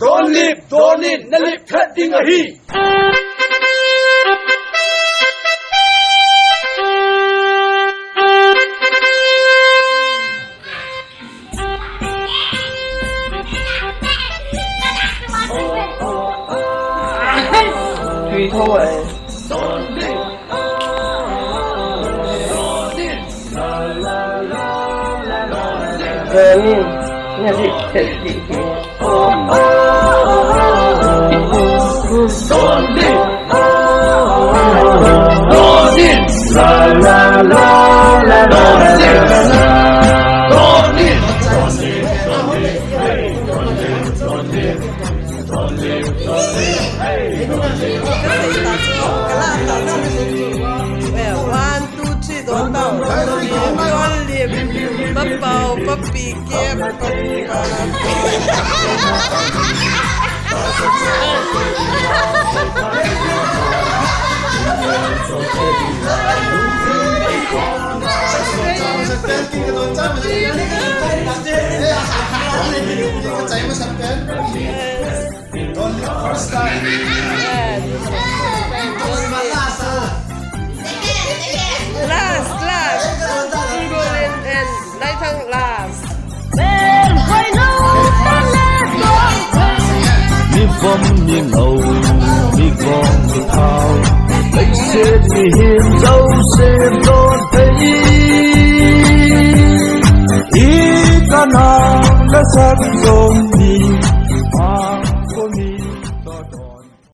Don't leave, don't in, na leave cutting a he. Tùy thôi. Min, nhà chị thật chị kìa. La la la la One, two, three, don't bow. Don't leave. Bắp puppy, kẹp, last. And night thang last. Mi vong mi ngầu mi con mi thao lấy xếp mi hiền dấu xếp đón thấy ý ta nào đã sắc rồi